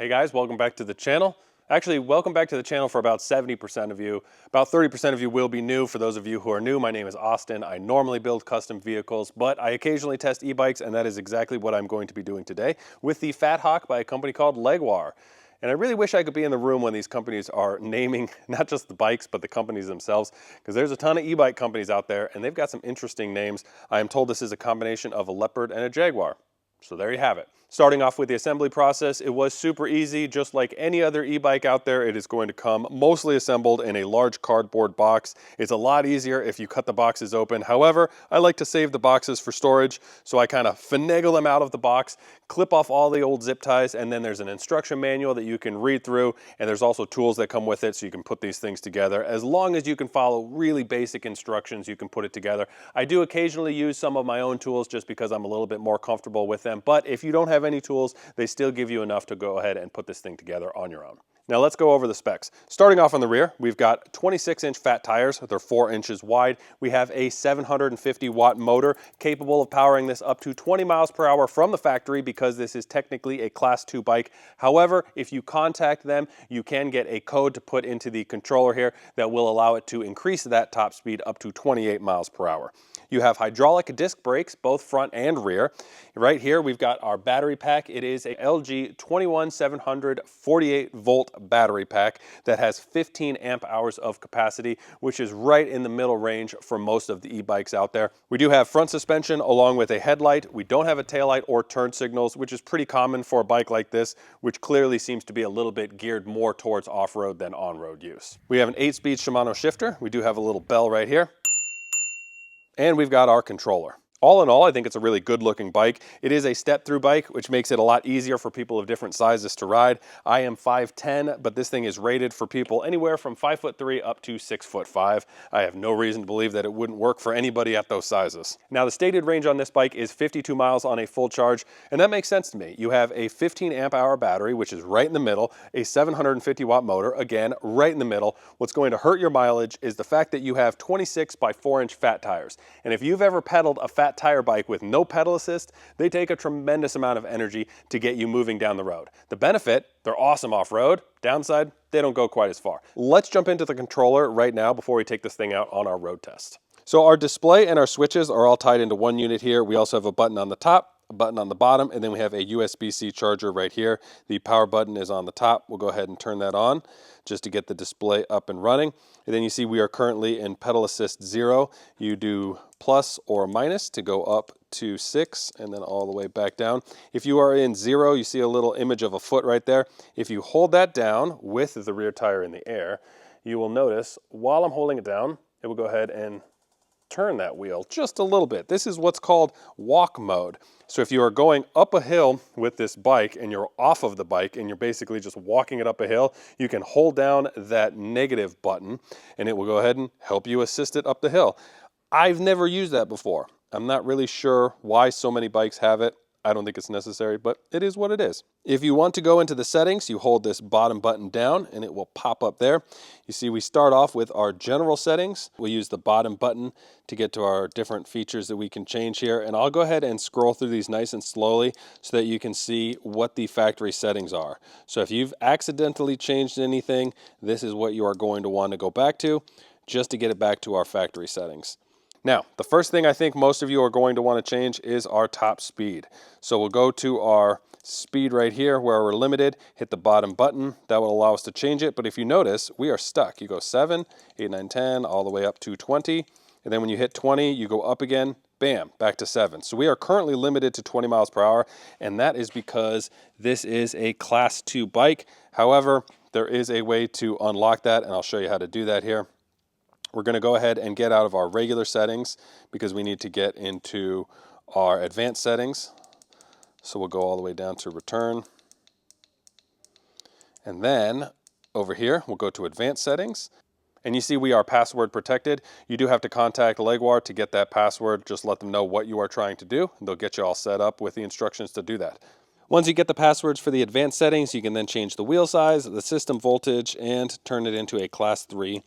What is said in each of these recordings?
Hey guys, welcome back to the channel. Actually, welcome back to the channel for about 70% of you. About 30% of you will be new. For those of you who are new, my name is Austin. I normally build custom vehicles, but I occasionally test e-bikes, and that is exactly what I'm going to be doing today with the Fat Hawk by a company called Leoguar. And I really wish I could be in the room when these companies are naming not just the bikes, but the companies themselves, because there's a ton of e-bike companies out there, and they've got some interesting names. I am told this is a combination of a leopard and a jaguar. So there you have it. Starting off with the assembly process, it was super easy. Just like any other e-bike out there, it is going to come mostly assembled in a large cardboard box. It's a lot easier if you cut the boxes open. However, I like to save the boxes for storage, so I kind of finagle them out of the box, clip off all the old zip ties, and then there's an instruction manual that you can read through, and there's also tools that come with it so you can put these things together. As long as you can follow really basic instructions, you can put it together. I do occasionally use some of my own tools just because I'm a little bit more comfortable with them, but if you don't have any tools, they still give you enough to go ahead and put this thing together on your own. Now let's go over the specs. Starting off on the rear, we've got 26-inch fat tires. They're 4 inches wide. We have a 750-watt motor capable of powering this up to 20 miles per hour from the factory because this is technically a Class 2 bike. However, if you contact them, you can get a code to put into the controller here that will allow it to increase that top speed up to 28 miles per hour. You have hydraulic disc brakes, both front and rear. Right here, we've got our battery pack. It is a LG 21700 48-volt battery pack that has 15 amp hours of capacity, which is right in the middle range for most of the e-bikes out there. We do have front suspension along with a headlight. We don't have a taillight or turn signals, which is pretty common for a bike like this, which clearly seems to be a little bit geared more towards off-road than on-road use. We have an 8-speed Shimano shifter. We do have a little bell right here. And we've got our controller. All in all, I think it's a really good looking bike. It is a step-through bike, which makes it a lot easier for people of different sizes to ride. I am 5'10", but this thing is rated for people anywhere from 5'3" up to 6'5". I have no reason to believe that it wouldn't work for anybody at those sizes. Now, the stated range on this bike is 52 miles on a full charge, and that makes sense to me. You have a 15 amp hour battery, which is right in the middle, a 750 watt motor, again, right in the middle. What's going to hurt your mileage is the fact that you have 26 by 4-inch fat tires. And if you've ever pedaled a fat tire bike with no pedal assist, they take a tremendous amount of energy to get you moving down the road. The benefit, they're awesome off-road. Downside, they don't go quite as far. Let's jump into the controller right now before we take this thing out on our road test. So our display and our switches are all tied into one unit here. We also have a button on the top, a button on the bottom, and then we have a USB-C charger right here. The power button is on the top. We'll go ahead and turn that on just to get the display up and running. And then you see we are currently in pedal assist 0. You do plus or minus to go up to 6 and then all the way back down. If you are in 0, you see a little image of a foot right there. If you hold that down with the rear tire in the air, you will notice while I'm holding it down, it will go ahead and turn that wheel just a little bit. This is what's called walk mode. So if you are going up a hill with this bike and you're off of the bike and you're basically just walking it up a hill, you can hold down that negative button and it will go ahead and help you assist it up the hill. I've never used that before. I'm not really sure why so many bikes have it. I don't think it's necessary, but it is what it is. If you want to go into the settings, you hold this bottom button down and it will pop up there. You see we start off with our general settings. We'll use the bottom button to get to our different features that we can change here. And I'll go ahead and scroll through these nice and slowly so that you can see what the factory settings are. So if you've accidentally changed anything, this is what you are going to want to go back to just to get it back to our factory settings. Now, the first thing I think most of you are going to want to change is our top speed. So we'll go to our speed right here where we're limited, hit the bottom button. That will allow us to change it. But if you notice, we are stuck. You go 7, 8, 9, 10, all the way up to 20. And then when you hit 20, you go up again, bam, back to 7. So we are currently limited to 20 miles per hour. And that is because this is a Class 2 bike. However, there is a way to unlock that, and I'll show you how to do that here. We're going to go ahead and get out of our regular settings because we need to get into our advanced settings. So we'll go all the way down to return. And then over here, we'll go to advanced settings. And you see we are password protected. You do have to contact Leoguar to get that password. Just let them know what you are trying to do, and they'll get you all set up with the instructions to do that. Once you get the passwords for the advanced settings, you can then change the wheel size, the system voltage, and turn it into a Class 3.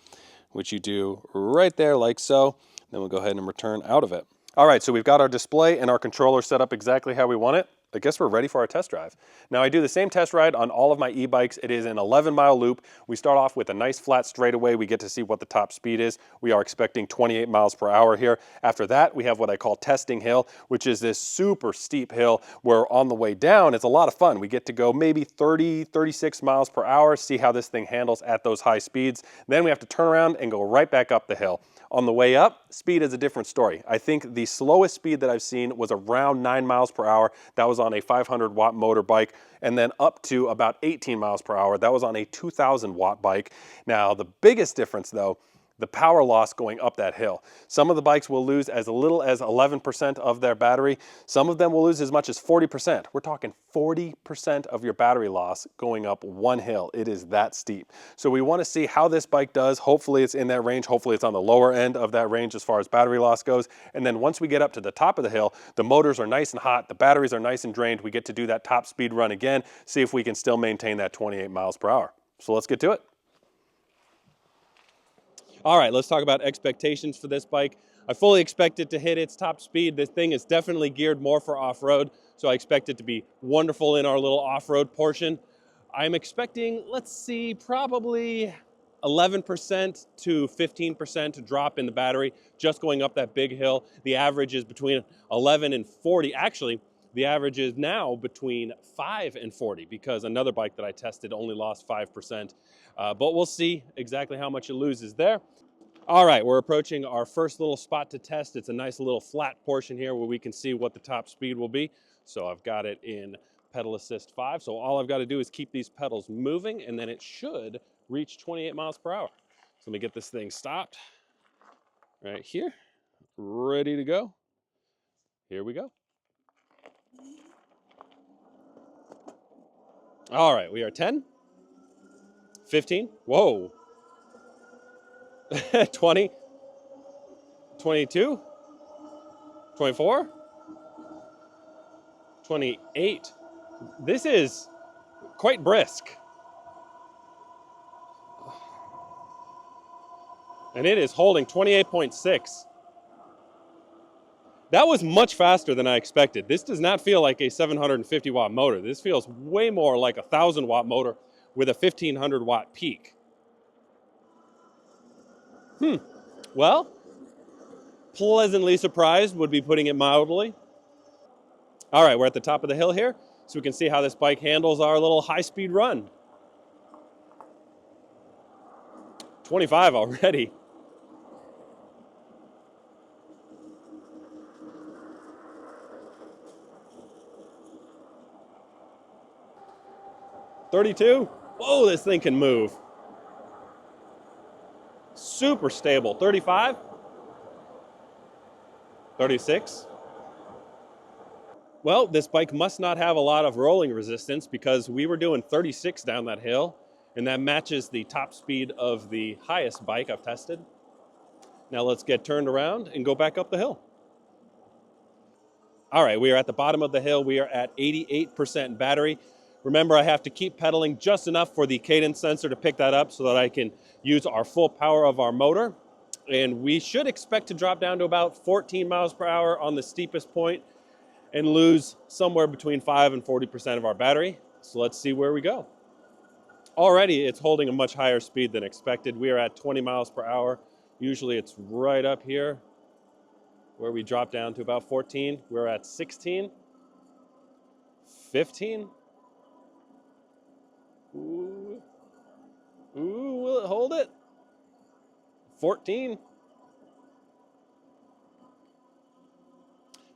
Which you do right there like so. Then we'll go ahead and return out of it. All right, so we've got our display and our controller set up exactly how we want it. I guess we're ready for our test drive. Now I do the same test ride on all of my e-bikes. It is an 11-mile loop. We start off with a nice flat straightaway. We get to see what the top speed is. We are expecting 28 miles per hour here. After that, we have what I call testing hill, which is this super steep hill where on the way down, it's a lot of fun. We get to go maybe 30, 36 miles per hour, see how this thing handles at those high speeds. Then we have to turn around and go right back up the hill. On the way up, speed is a different story. I think the slowest speed that I've seen was around 9 miles per hour. That was on a 500-watt motor bike. And then up to about 18 miles per hour. That was on a 2,000-watt bike. Now, the biggest difference, though, the power loss going up that hill. Some of the bikes will lose as little as 11% of their battery. Some of them will lose as much as 40%. We're talking 40% of your battery loss going up one hill. It is that steep. So we want to see how this bike does. Hopefully it's in that range. Hopefully it's on the lower end of that range as far as battery loss goes. And then once we get up to the top of the hill, the motors are nice and hot. The batteries are nice and drained. We get to do that top speed run again, see if we can still maintain that 28 miles per hour. So let's get to it. All right, let's talk about expectations for this bike. I fully expect it to hit its top speed. This thing is definitely geared more for off-road, so I expect it to be wonderful in our little off-road portion. I'm expecting, let's see, probably 11% to 15% drop in the battery just going up that big hill. The average is between 11 and 40. Actually, the average is now between 5 and 40 because another bike that I tested only lost 5%. But we'll see exactly how much it loses there. All right, we're approaching our first little spot to test. It's a nice little flat portion here where we can see what the top speed will be. So I've got it in pedal assist 5. So all I've got to do is keep these pedals moving and then it should reach 28 miles per hour. So let me get this thing stopped right here, ready to go. Here we go. All right, we are 10, 15, whoa, 20, 22, 24, 28. This is quite brisk. And it is holding 28.6. That was much faster than I expected. This does not feel like a 750 watt motor. This feels way more like a 1,000 watt motor with a 1,500 watt peak. Well, pleasantly surprised would be putting it mildly. All right, we're at the top of the hill here, so we can see how this bike handles our little high-speed run. 25 already. $32. Whoa, this thing can move. Super stable. 35. 36. Well, this bike must not have a lot of rolling resistance because we were doing 36 down that hill, and that matches the top speed of the highest bike I've tested. Now let's get turned around and go back up the hill. All right, we are at the bottom of the hill. We are at 88% battery. Remember, I have to keep pedaling just enough for the cadence sensor to pick that up so that I can use our full power of our motor. And we should expect to drop down to about 14 miles per hour on the steepest point and lose somewhere between 5 and 40% of our battery. So let's see where we go. Already, it's holding a much higher speed than expected. We are at 20 miles per hour. Usually it's right up here where we drop down to about 14. We're at 16, 15. Ooh, will it hold it? 14.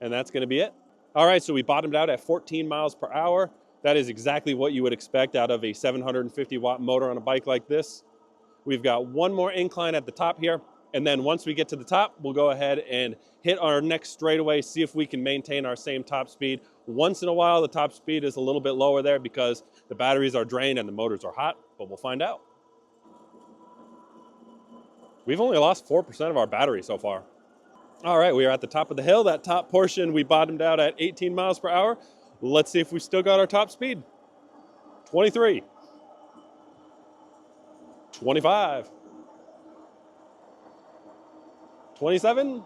And that's going to be it. All right, so we bottomed out at 14 miles per hour. That is exactly what you would expect out of a 750 watt motor on a bike like this. We've got one more incline at the top here. And then once we get to the top, we'll go ahead and hit our next straightaway, see if we can maintain our same top speed. Once in a while, the top speed is a little bit lower there because the batteries are drained and the motors are hot, but we'll find out. We've only lost 4% of our battery so far. All right, we are at the top of the hill. That top portion, we bottomed out at 18 miles per hour. Let's see if we still got our top speed. 23. 25. 27.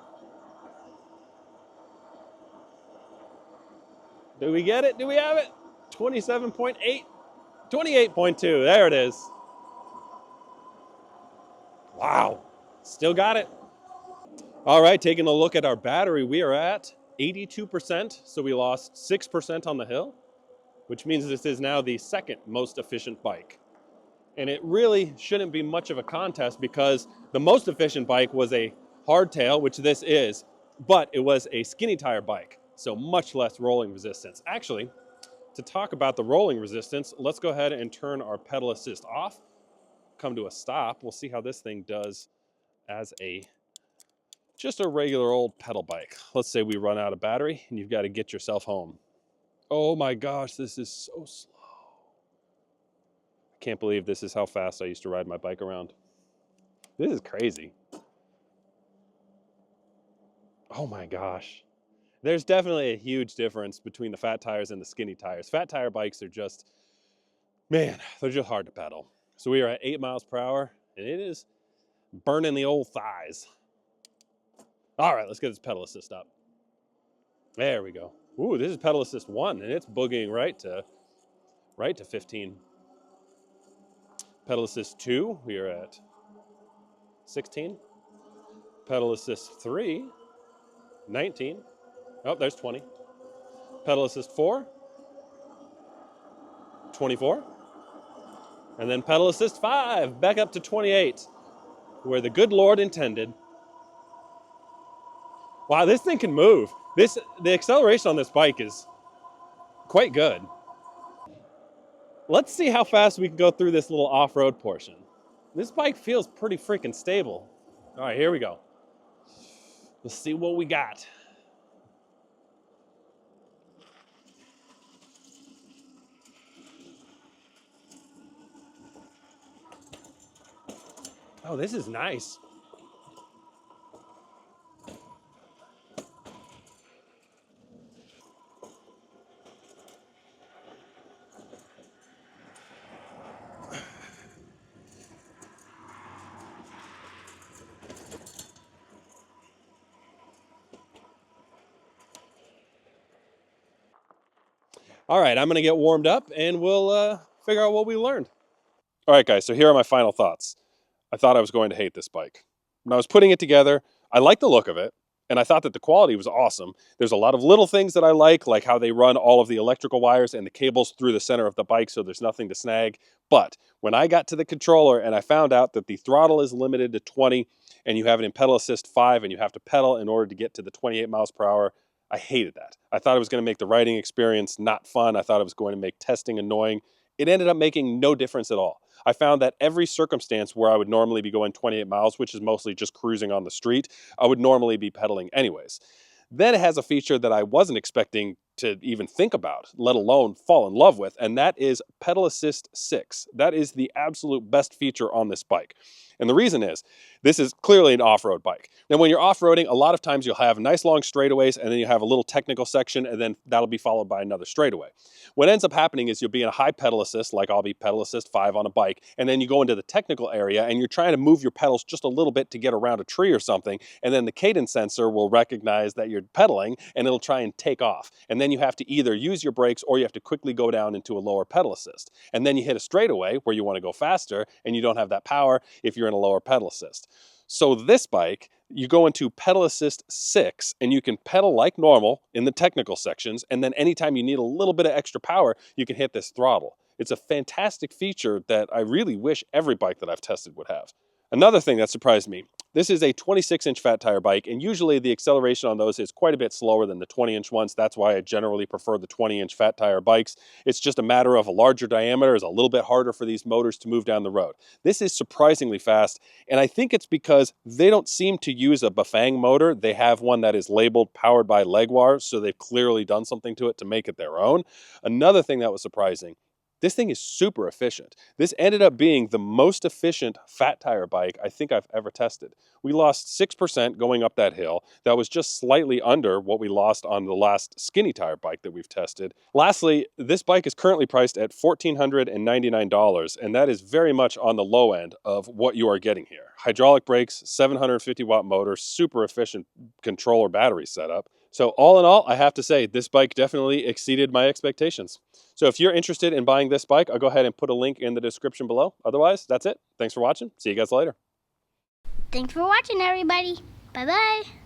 Did we get it? Do we have it? 27.8, 28.2. There it is. Wow. Still got it. All right, taking a look at our battery, we are at 82%, so we lost 6% on the hill, which means this is now the second most efficient bike. And it really shouldn't be much of a contest because the most efficient bike was a hardtail, which this is, but it was a skinny tire bike, so much less rolling resistance. Actually, to talk about the rolling resistance, let's go ahead and turn our pedal assist off, come to a stop. We'll see how this thing does as just a regular old pedal bike. Let's say we run out of battery and you've got to get yourself home. Oh my gosh, this is so slow. I can't believe this is how fast I used to ride my bike around. This is crazy. Oh my gosh. There's definitely a huge difference between the fat tires and the skinny tires. Fat tire bikes are just, man, they're just hard to pedal. So we are at 8 miles per hour and it is burning the old thighs. All right, let's get this pedal assist up. There we go. Ooh, this is pedal assist 1, and it's boogieing right to 15. Pedal assist 2, we are at 16. Pedal assist 3, 19. Oh, there's 20. Pedal assist 4, 24. And then pedal assist 5, back up to 28, where the good Lord intended. Wow, this thing can move. The acceleration on this bike is quite good. Let's see how fast we can go through this little off-road portion. This bike feels pretty freaking stable. All right, here we go. Let's see what we got. Oh, this is nice. All right, I'm going to get warmed up and we'll figure out what we learned. All right, guys, so here are my final thoughts. I thought I was going to hate this bike. When I was putting it together, I liked the look of it, and I thought that the quality was awesome. There's a lot of little things that I like how they run all of the electrical wires and the cables through the center of the bike so there's nothing to snag. But when I got to the controller and I found out that the throttle is limited to 20 and you have it in pedal assist 5 and you have to pedal in order to get to the 28 miles per hour, I hated that. I thought it was going to make the riding experience not fun. I thought it was going to make testing annoying. It ended up making no difference at all. I found that every circumstance where I would normally be going 28 miles, which is mostly just cruising on the street, I would normally be pedaling anyways. Then it has a feature that I wasn't expecting to even think about, let alone fall in love with, and that is Pedal Assist 6. That is the absolute best feature on this bike. And the reason is, this is clearly an off-road bike. Now, when you're off-roading, a lot of times you'll have nice long straightaways, and then you have a little technical section, and then that'll be followed by another straightaway. What ends up happening is you'll be in a high pedal assist, like I'll be pedal assist 5 on a bike, and then you go into the technical area, and you're trying to move your pedals just a little bit to get around a tree or something, and then the cadence sensor will recognize that you're pedaling, and it'll try and take off. And then you have to either use your brakes or you have to quickly go down into a lower pedal assist. And then you hit a straightaway where you want to go faster, and you don't have that power if you're in a lower pedal assist. So this bike, you go into pedal assist 6 and you can pedal like normal in the technical sections, and then anytime you need a little bit of extra power, you can hit this throttle. It's a fantastic feature that I really wish every bike that I've tested would have. Another thing that surprised me, this is a 26-inch fat tire bike, and usually the acceleration on those is quite a bit slower than the 20-inch ones. That's why I generally prefer the 20-inch fat tire bikes. It's just a matter of a larger diameter is a little bit harder for these motors to move down the road. This is surprisingly fast, and I think it's because they don't seem to use a Bafang motor. They have one that is labeled powered by Leoguar, so they've clearly done something to it to make it their own. Another thing that was surprising, this thing is super efficient. This ended up being the most efficient fat tire bike I think I've ever tested. We lost 6% going up that hill. That was just slightly under what we lost on the last skinny tire bike that we've tested. Lastly, this bike is currently priced at $1,499, and that is very much on the low end of what you are getting here. Hydraulic brakes, 750-watt motor, super efficient controller battery setup, So all in all, I have to say this bike definitely exceeded my expectations. So if you're interested in buying this bike, I'll go ahead and put a link in the description below. Otherwise, that's it. Thanks for watching. See you guys later. Thanks for watching, everybody. Bye-bye.